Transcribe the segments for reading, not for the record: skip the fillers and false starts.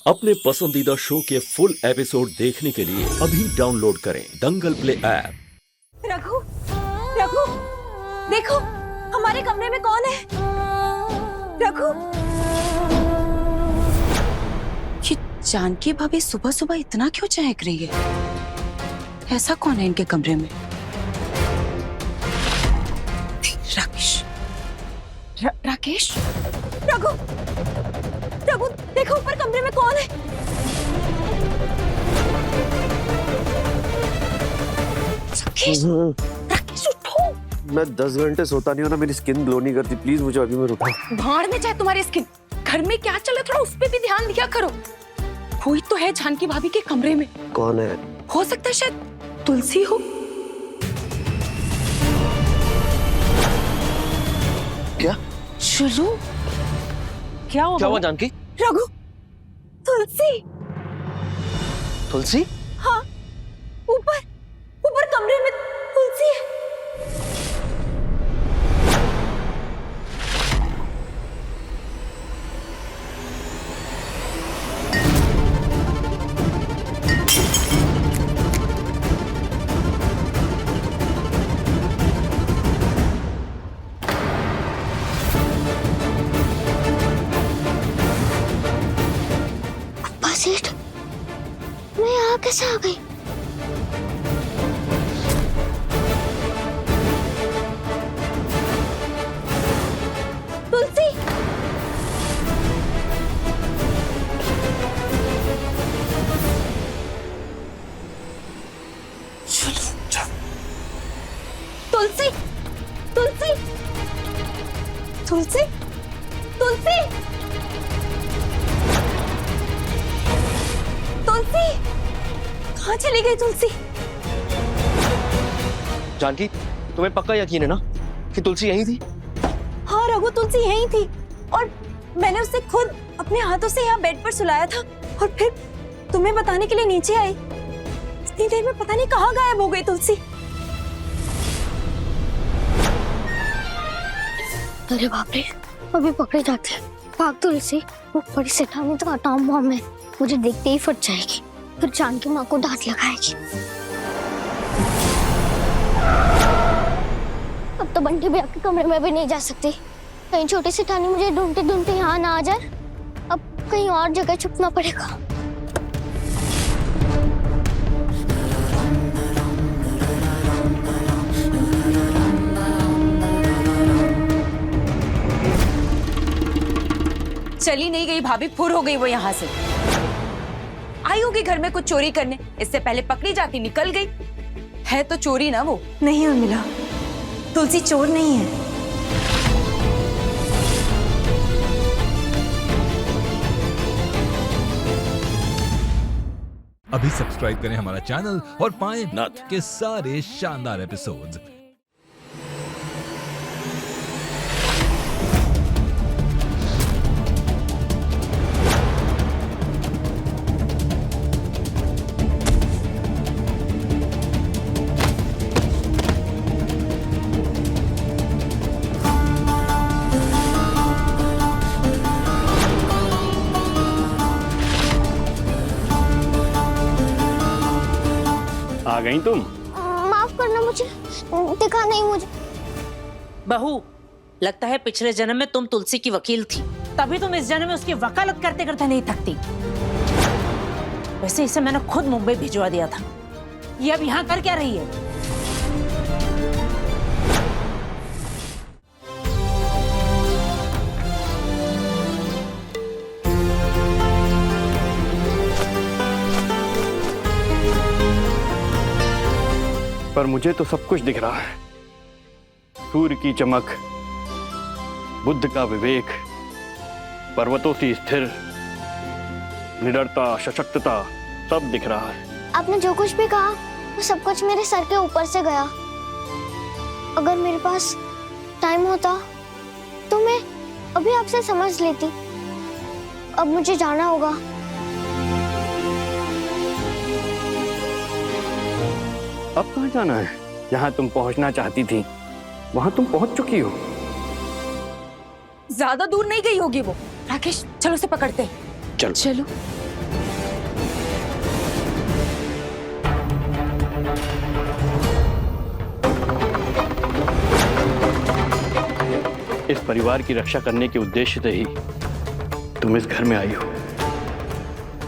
अपने पसंदीदा शो के फुल एपिसोड देखने के लिए अभी डाउनलोड करें दंगल प्ले ऐप। रघु, रघु, देखो हमारे कमरे में कौन है? रघु, ये जानकी भाभी सुबह सुबह इतना क्यों चहक रही है? ऐसा कौन है इनके कमरे में? राकेश, राकेश, रघु, रघु, देखो ऊपर कमरे में कौन है? राकेश, राकेश उठो। मैं 10 घंटे सोता नहीं हूँ ना, मेरी स्किन ग्लो नहीं करती। प्लीज मुझे अभी में उठाओ। भाड़ में चाहे तुम्हारी स्किन, घर में क्या चल रहा है थोड़ा उस पे भी ध्यान दिया करो। कोई तो है जानकी भाभी के कमरे में। कौन है? हो सकता है शायद तुलसी हो। क्या? चलो, क्या हुआ जानकी? रघु, तुलसी। तुलसी? हाँ, ऊपर ऊपर कमरे में तुलसी है। सेठ, मैं यहाँ कैसे आ गई? तुलसी, तुलसी, तुलसी, तुलसी, तुलसी, तुलसी, कहाँ चली गई तुलसी? जानकी, तुम्हें पक्का यकीन है ना कि तुलसी यहीं थी? हाँ रघु, तुलसी यहीं थी और मैंने उसे खुद अपने हाथों से यहाँ बेड पर सुलाया था और फिर तुम्हें बताने के लिए नीचे आई। इतनी देर में पता नहीं कहाँ गायब हो गई तुलसी। अरे बाप रे, अभी पकड़े जाते। भाग तुलसी, वो बड़ी सेठानी तो अटॉम बॉम्ब है, मुझे देखते ही फट जाएगी, फिर जानकी माँ को डांट लगाएगी। अब तो बंटी भैया के कमरे में भी नहीं जा सकती, कहीं छोटी सेठानी मुझे ढूंढते ढूंढते यहाँ ना आ जाए। अब कहीं और जगह छुपना पड़ेगा। चली नहीं गई भाभी, फुर हो गई वो यहाँ से। आई होगी घर में कुछ चोरी करने, इससे पहले पकड़ी जाती निकल गई। है तो चोरी ना वो। नहीं उर्मिला, तुलसी चोर नहीं है। अभी सब्सक्राइब करें हमारा चैनल और पाएं नथ के सारे शानदार एपिसोड्स। आ गई तुम? माफ करना, मुझे दिखा नहीं मुझे। बहू, लगता है पिछले जन्म में तुम तुलसी की वकील थी, तभी तुम इस जन्म में उसकी वकालत करते करते नहीं थकती। वैसे इसे मैंने खुद मुंबई भिजवा दिया था। ये अब यहाँ कर क्या रही है? पर मुझे तो सब कुछ दिख रहा है। सूर्य की चमक, बुद्ध का विवेक, पर्वतों की स्थिर निडरता, सशक्तता, सब दिख रहा है। आपने जो कुछ भी कहा वो सब कुछ मेरे सर के ऊपर से गया। अगर मेरे पास टाइम होता तो मैं अभी आपसे समझ लेती। अब मुझे जाना होगा। अब कहाँ जाना है? जहाँ तुम पहुँचना चाहती थी वहाँ तुम पहुँच चुकी हो। ज्यादा दूर नहीं गई होगी वो। राकेश, चलो उसे पकड़ते हैं। चलो। चलो। इस परिवार की रक्षा करने के उद्देश्य से ही तुम इस घर में आई हो।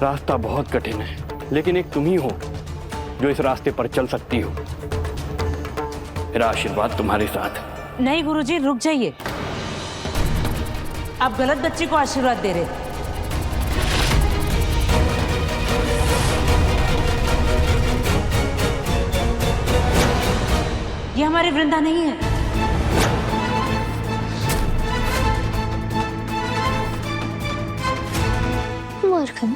रास्ता बहुत कठिन है, लेकिन एक तुम ही हो जो इस रास्ते पर चल सकती हो। मेरा आशीर्वाद तुम्हारे साथ। नहीं गुरुजी, रुक जाइए। आप गलत बच्ची को आशीर्वाद दे रहे थे। ये हमारी वृंदा नहीं है। मूर्खन,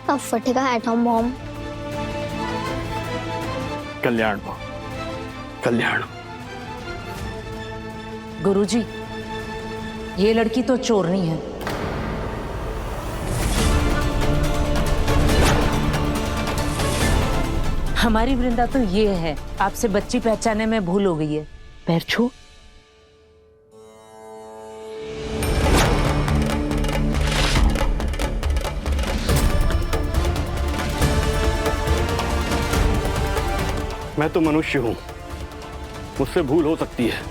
अब फटेगा एटम बॉम्ब। कल्याण मां, कल्याण। गुरुजी, ये लड़की तो चोरनी है। हमारी वृंदा तो ये है। आपसे बच्ची पहचानने में भूल हो गई है। पैर छू। मैं तो मनुष्य हूं, मुझसे भूल हो सकती है,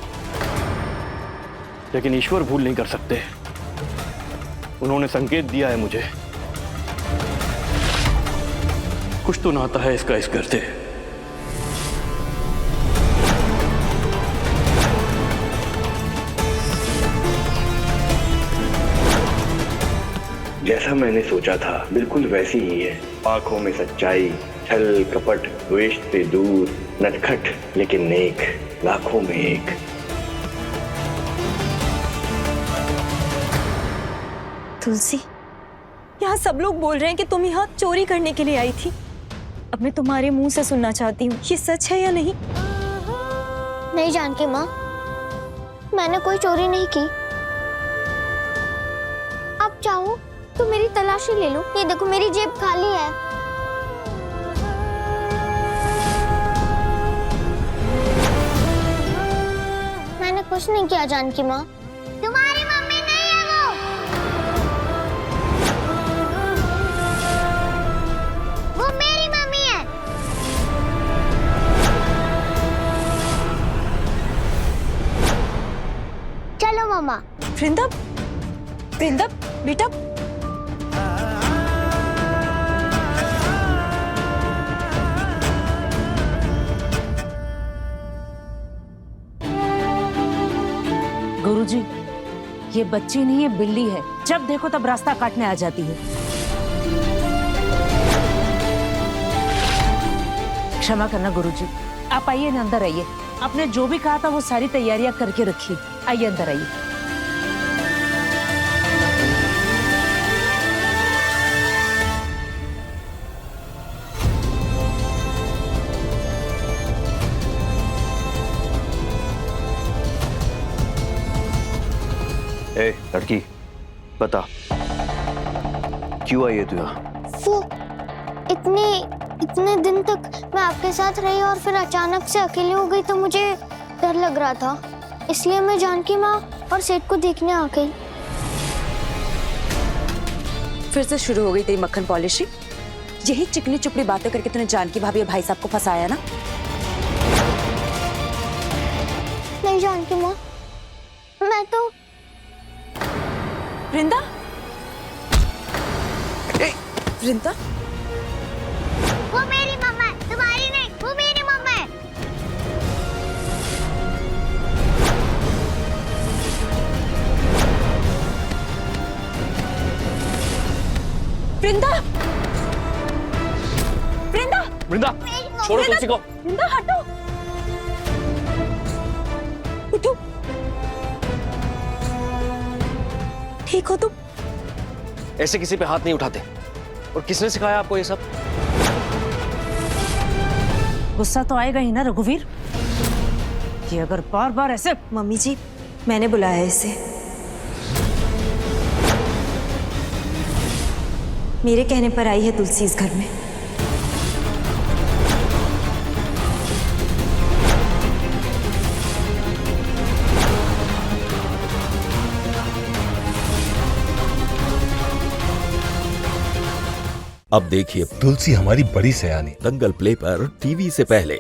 लेकिन ईश्वर भूल नहीं कर सकते। उन्होंने संकेत दिया है मुझे। कुछ तो नाता है इसका इस घर से। जैसा मैंने सोचा था बिल्कुल वैसी ही है। आंखों में सच्चाई, छल कपट, द्वेष से दूर, नटखट लेकिन नेक, लाखों में एक। तुलसी, यहाँ सब लोग बोल रहे हैं कि तुम यहाँ चोरी करने के लिए आई थी। अब मैं तुम्हारे मुंह से सुनना चाहती हूँ, ये सच है या नहीं? नहीं जानकी माँ, मैंने कोई चोरी नहीं की। आप चाहो तो मेरी तलाशी ले लो। ये देखो, मेरी जेब खाली है। मैंने कुछ नहीं किया जानकी माँ। तुम्हारी मम्मी नहीं है वो मेरी मम्मी है। चलो मम्मा। वृंदा, वृंदा बेटा, गुरुजी, ये बच्ची नहीं है, बिल्ली है। जब देखो तब रास्ता काटने आ जाती है। क्षमा करना गुरुजी। आप आइए ना, अंदर आइए। आपने जो भी कहा था वो सारी तैयारियां करके रखी। आइए अंदर आइए। ए लड़की, बता क्यों आई है तू यहाँ? वो इतने दिन तक मैं आपके साथ रही और फिर अचानक से अकेली हो गई तो मुझे डर लग रहा था, इसलिए मैं जानकी माँ और सेठ को देखने आ गई। फिर से शुरू हो गई तेरी मक्खन पॉलिशिंग। यही चिकनी चुपड़ी बातें करके तूने जानकी भाभी और भाई साहब को फंसाया ना? नहीं जानकी माँ, मैं तो। वृंदा, वृंदा, वो मेरी मम्मा है, तुम्हारी नहीं। वो मेरी मम्मा है। वृंदा, वृंदा, वृंदा, छोड़ो तुलसी को। वृंदा हटो, उठो। ठीक हो तुम? ऐसे किसी पे हाथ नहीं उठाते। और किसने सिखाया आपको ये सब? गुस्सा तो आएगा ही ना रघुवीर, कि अगर बार बार ऐसे। मम्मी जी, मैंने बुलाया इसे। मेरे कहने पर आई है तुलसी इस घर में। अब देखिए तुलसी हमारी बड़ी सयानी। दंगल प्ले पर टीवी से पहले।